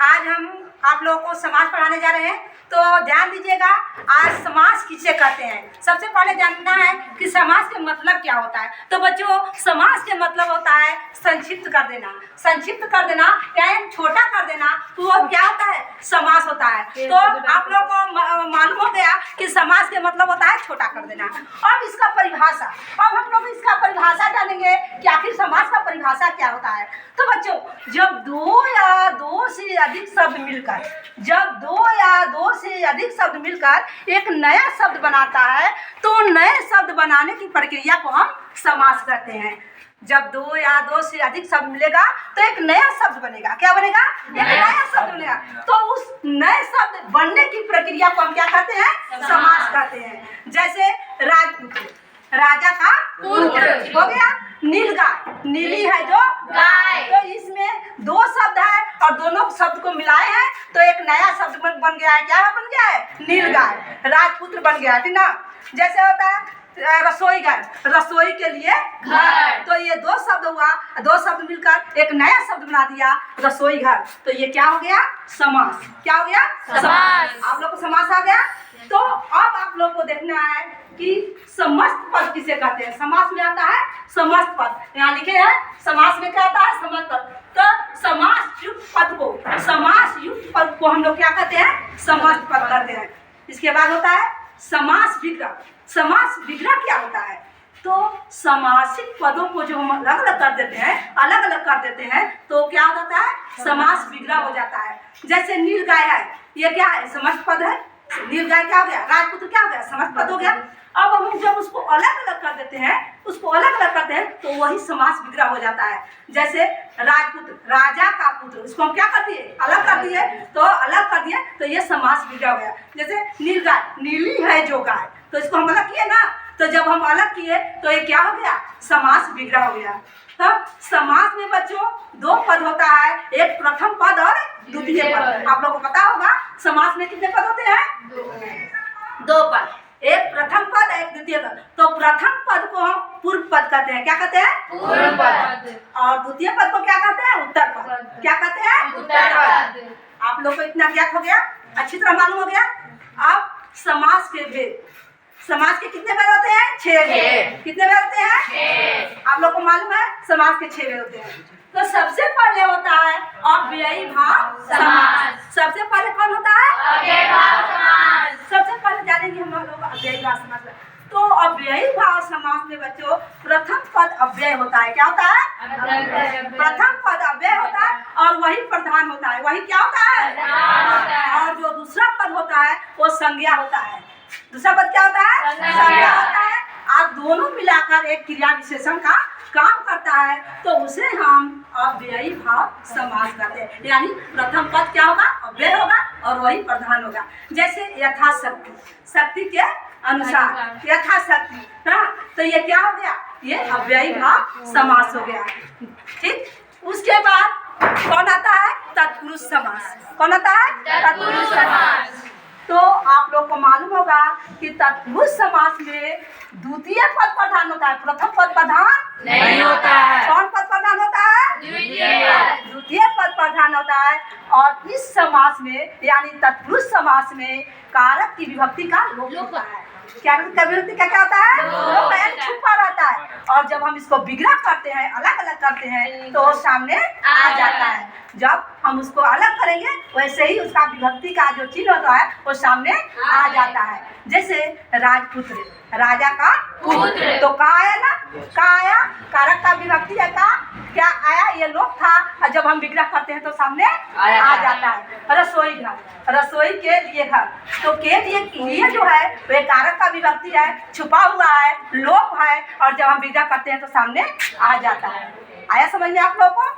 आज हम आप लोगों को समास पढ़ाने जा रहे हैं, तो ध्यान दीजिएगा। आज समास किसे कहते हैं, सबसे पहले जानना है कि समास के मतलब क्या होता है। तो बच्चों, समास के मतलब होता है संक्षिप्त कर देना, संक्षिप्त कर देना या छोटा कर देना, तो वो क्या होता है, समास होता है। तो आप लोगों को मालूम हो गया कि समास के मतलब होता है छोटा कर देना। अब इसका परिभाषा, अब हम लोग इसका परिभाषा जानेंगे कि आखिर समास का परिभाषा क्या होता है। तो बच्चों, जब दो या दो से अधिक शब्द मिलकर, जब दो या दो से अधिक शब्द मिलकर एक नया शब्द बनाता है, तो नए शब्द बनाने की प्रक्रिया को हम समास कहते हैं। जब दो या दो से अधिक शब्द मिलेगा तो एक नया शब्द बनेगा। क्या बनेगा? एक नया शब्द बनेगा। तो उस नए शब्द बनने की प्रक्रिया को हम क्या कहते हैं? समास कहते हैं। जैसे राजपुत्र, राजा का पुत्र हो गया। नीलगाय, नीली है जो गाय, तो इसमें दो शब्द है और दोनों शब्द को मिलाए हैं तो एक नया शब्द बन गया है। क्या बन गया है? नीलगाय। राजपुत्र बन गया, ठीक ना। जैसे होता है रसोई घर, रसोई के लिए घर, तो ये दो शब्द हुआ, दो शब्द मिलकर एक नया शब्द बना दिया रसोई घर, तो ये क्या हो गया? समास। क्या हो गया? समास। आप लोग को समास आ गया। तो अब आप लोग को देखना है कि समस्त पद किसे कहते हैं। समास में आता है समस्त पद, यहाँ लिखे हैं समास में क्या आता है? समस्त पद। तो समास युक्त पद को, समास युक्त पद को हम लोग क्या कहते हैं? समस्त पद कहते हैं। इसके बाद होता है समास विग्रह। समास विग्रह क्या होता है? तो समासिक पदों को जो हम अलग अलग कर देते हैं, अलग अलग कर देते हैं, तो क्या हो जाता है? समास विग्रह हो जाता है। जैसे नीलगाय है, ये क्या है? समस्त पद है। नीलगाय क्या हो गया? राजपुत्र क्या हो गया? समस्त पद हो गया। अब हम जब उसको अलग अलग कर देते हैं, उसको अलग अलग करते हैं, तो वही समास विग्रह हो जाता है। जैसे राजपुत्र, राजा का पुत्र, उसको हम क्या कर दिए? अलग कर दिए। तो अलग कर दिए तो ये समास विग्रह हो गया। जैसे नीलगाय, नीली है जो गाय, तो इसको हम अलग किए ना, तो जब हम अलग किए तो ये क्या हो गया? समास विग्रह हो गया। तो समास में बच्चों दो पद होता है, एक प्रथम पद और द्वितीय पद। आप लोगों को पता होगा समास में कितने पद होते हैं? दो पद, एक प्रथम पद, एक द्वितीय पद। तो प्रथम पद को हम पूर्व पद कहते हैं। क्या कहते हैं? पूर्व पद। और द्वितीय पद को क्या कहते हैं? उत्तर पद। क्या कहते हैं? उत्तर पद। आप लोग को इतना ज्ञात हो गया, अच्छी तरह मालूम हो गया। अब समास के भेद, समास के कितने भेद होते हैं? 6 भेद। कितने भेद होते हैं? 6। आप लोग को मालूम है समास के 6 भेद होते हैं। तो सबसे पहले होता है अव्ययी भाव समास। सबसे पहले कौन होता है? अव्ययी भाव समास। सबसे पहले जानेंगे हम लोग अव्ययी भाव समास। तो अव्ययी भाव समास में बच्चों प्रथम पद अव्यय होता है। क्या होता है? प्रथम पद अव्यय होता है और वही प्रधान होता है। वही क्या होता है? और जो दूसरा पद होता है वो संज्ञा होता है। दूसरा पद क्या होता है? संज्ञा होता है। आप दोनों मिलाकर एक क्रिया विशेषण का काम करता है, तो उसे हम अव्ययी भाव समास कहते हैं। यानी प्रथम पद क्या होगा? अव्यय होगा और वही प्रधान होगा। जैसे यथाशक्ति, शक्ति के अनुसार, यथाशक्ति, हाँ, तो ये क्या हो गया? ये अव्ययी भाव समास हो गया। ठीक। उसके बाद कौन आता है? तत्पुरुष समास। कौन आता है? तत्पुरुष समास। तो आप लोग को मालूम होगा कि तत्पुरुष समास में द्वितीय पद प्रधान होता है, प्रथम पद प्रधान नहीं होता है। कौन पद प्रधान होता है? द्वितीय पद प्रधान होता है। और इस समास में यानी तत्पुरुष समास में कारक की विभक्ति का लोप होता है। कारक की विभक्ति का क्या होता है? लोप, यानी छुपा रहता है। और जब हम इसको विग्रह करते हैं, अलग अलग करते हैं, तो सामने आ जाता है। जब हम उसको अलग करेंगे वैसे ही उसका विभक्ति का जो चिन्ह होता है वो सामने आ जाता है। जैसे राजपुत्र, राजा का पुत्र, तो का आया ना? का आया, कारक का विभक्ति है का, क्या आया? ये लोप था और जब हम विग्रह करते हैं तो सामने आ जाता है। रसोई घर, रसोई के लिए घर, तो के लिए जो है वे कारक का विभक्ति है, छुपा हुआ है, लोप है, और जब हम विग्रह करते हैं तो सामने आ जाता है। आया समझ में आप लोगों को?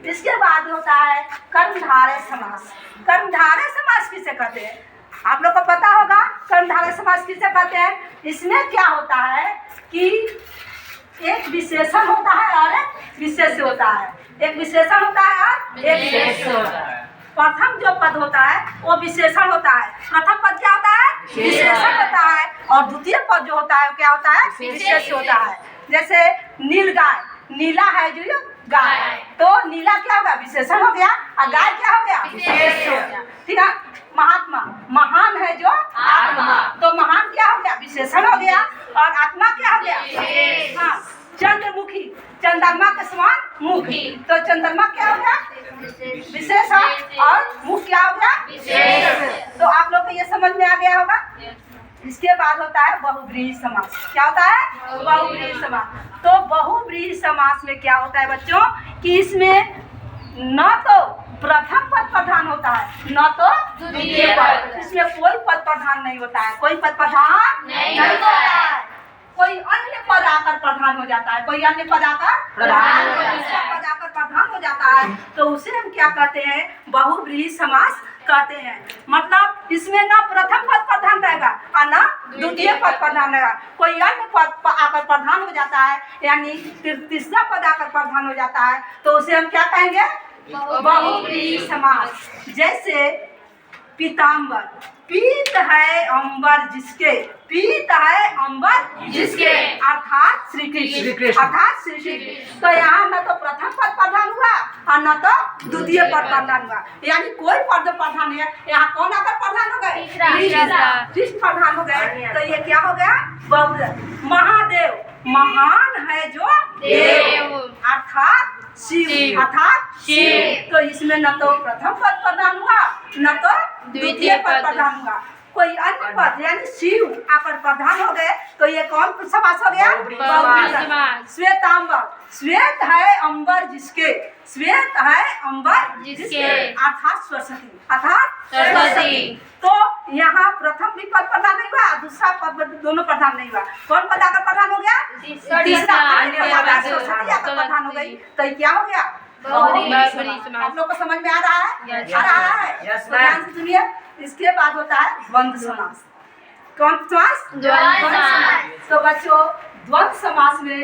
इसके बाद होता है कर्मधारय समास। कर्मधारय समास किसे कहते हैं? आप लोग को पता होगा कर्मधारय समास किसे कहते हैं। इसमें क्या होता है कि एक विशेषण होता है और एक विशेष्य होता है। एक विशेषण होता है और एक विशेष्य होता है। प्रथम जो पद होता है वो विशेषण होता है। प्रथम पद क्या होता है? विशेषण होता है। और द्वितीय पद जो होता है वो क्या होता है? विशेष्य होता है। जैसे नीलगाय, नीला है जो गाय, तो नीला क्या होगा? विशेषण हो गया और गाय क्या हो गया? विशेष हो गया। ठीक है, महात्मा महान है जो आत्मा, तो महान क्या हो गया? विशेषण हो गया। और आत्मा क्या हो गया? हाँ, चंद्रमुखी चंद्रमा के समान मुखी, तो चंद्रमा क्या हो गया? विशेष। और मुख क्या हो गया? विशेष। तो आप लोग को ये समझ में आ गया होगा। इसके बाद होता है बहुव्रीहि समास। क्या होता है? बहुव्रीहि समास। तो बहुव्रीहि समास में क्या होता है बच्चों कि इसमें न तो प्रथम पद प्रधान होता है, न तो द्वितीय पद। इसमें कोई पद प्रधान नहीं होता है, कोई पद प्रधान नहीं होता है। कोई अन्य पद आकर प्रधान हो जाता है, कोई अन्य पद आकर प्रधान हो जाता है, तो उसे हम क्या कहते हैं? बहुव्रीहि समास कहते हैं। मतलब इसमें ना प्रथम पद प्रधान रहेगा और ना द्वितीय पद प्रधान रहेगा, कोई अन्य पद आकर प्रधान हो जाता है, यानी तीसरा पद आकर प्रधान हो जाता है, तो उसे हम क्या कहेंगे? बहुव्रीहि समास। जैसे पीताम्बर, पीत है अंबर जिसके, पीत है अंबर जिसके, अर्थात श्री कृष्ण, अर्थात श्री कृष्ण। तो यहाँ न तो प्रथम पद प्रधान हुआ और न तो द्वितीय पद प्रधान हुआ, यानी कोई पद प्रधान नहीं है। यहाँ कौन आकर प्रधान हो गए? कृष्ण प्रधान हो गए। तो ये क्या हो गया? बहुव्रीहि। महादेव, महान है जो देव, अर्थात शिव, अर्थात शिव। तो इसमें न तो प्रथम पद प्रधान हुआ न तो द्वितीय पद प्रधान हुआ, कोई अन्य पद यानी शिव आकर प्रधान हो गए, तो ये कौन समास हो गया? बहुव्रीहि। श्वेतांबर, श्वेत है अंबर जिसके, श्वेत है अंबर जिसके, अर्थात सरस्वती, अर्थात सरस्वती। तो यहाँ प्रथम भी पद प्रधान नहीं हुआ, दूसरा पद दोनों प्रधान नहीं हुआ, कौन पद आकर प्रधान हो गया? तीसरा सरस्वती आकर प्रधान हो गई, तो क्या हो गया? आप लोग को समझ में आ रहा है? आ रहा है? तो ध्यान से सुनिए। इसके बाद होता है द्वंद्व समास। कौन समास? द्वंद्व समास। तो बच्चों द्वंद्व समास में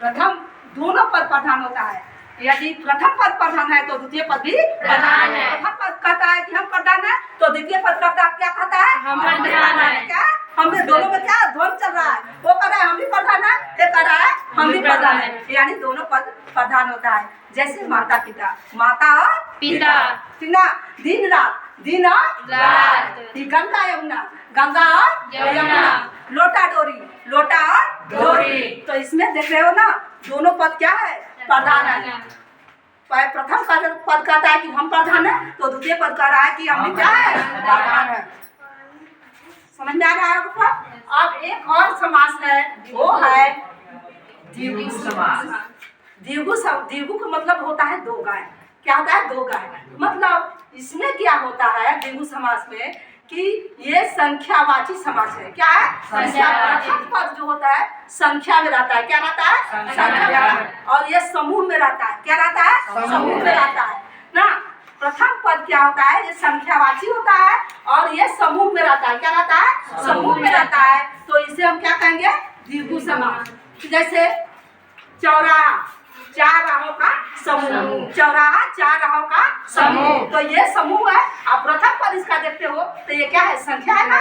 प्रथम दोनों पद प्रधान होता है, यदि प्रथम पद प्रधान है तो द्वितीय पद भी प्रधान है। प्रथम पद कहता है कि हम प्रधान है, तो द्वितीय पद कहता क्या कहता है? हम प्रधान है। क्या हमने दोनों में क्या द्वंद्व चल रहा है? वो कह रहा है हम भी प्रधान है, ये कह रहा है हम भी प्रधान है, यानी दोनों पद प्रधान होता है। जैसे माता पिता, माता और पिता, दिन रात, दिन और रात, गंगा यमुना, गंगा और यमुना, लोटा डोरी, लोटा और डोरी। तो इसमें देख रहे हो ना, दोनों पद क्या है? प्रधान है। प्रथम पद कहता है कि हम प्रधान है, तो द्वितीय पद कह रहा है कि हम भी क्या है? प्रधान है। समझ में आ रहा है आपको? अब एक और समास है, वो है द्विगु समास। द्विगु का मतलब होता है दो गाय। क्या होता है? दो गाय। मतलब इसमें क्या होता है द्विगु समास में कि ये संख्यावाची समास है। क्या है? प्रथम पद जो होता है संख्या में रहता है। क्या रहता है? संख्या में। और ये समूह में रहता है। क्या रहता है? समूह में रहता है ना। प्रथम पद क्या होता है? ये संख्यावाची होता है और ये समूह में रहता है। क्या रहता है? समूह में रहता है। तो इसे हम क्या कहेंगे? द्विगु समास। जैसे चौराहा, चार राहों का समूह, चौराहा चार राहों का समूह, तो ये समूह है। आप प्रथम पद इसका देखते हो तो ये क्या है? संख्या है ना।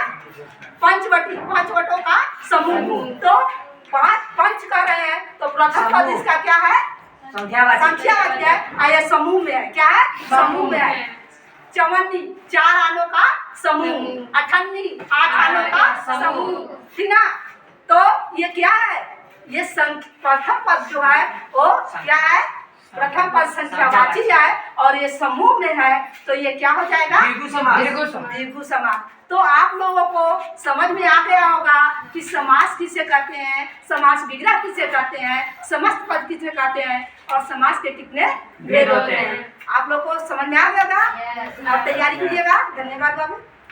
पंचवटी, पांच वटों का समूह, तो पांच पंच कर रहे हैं, तो प्रथम पद इसका क्या है? संख्यावाची है। ये समूह में है। क्या है? समूह में है। चवन्नी, चार आनों का समूह, अठन्नी, आठ आनों का समूह, ठीक ना। तो ये क्या है? ये प्रथम पद जो है वो क्या है? प्रथम पद संख्यावाची है और ये समूह में है, तो ये क्या हो जाएगा? द्विगु समास। तो आप लोगों को समझ में आ गया होगा कि समास किसे कहते हैं, समास विग्रह किसे कहते हैं, समस्त पद किसे कहते हैं और समास के कितने भेद होते हैं। आप लोग को समझ में आ गया होगा। आप तैयारी कीजिएगा। धन्यवाद बाबू।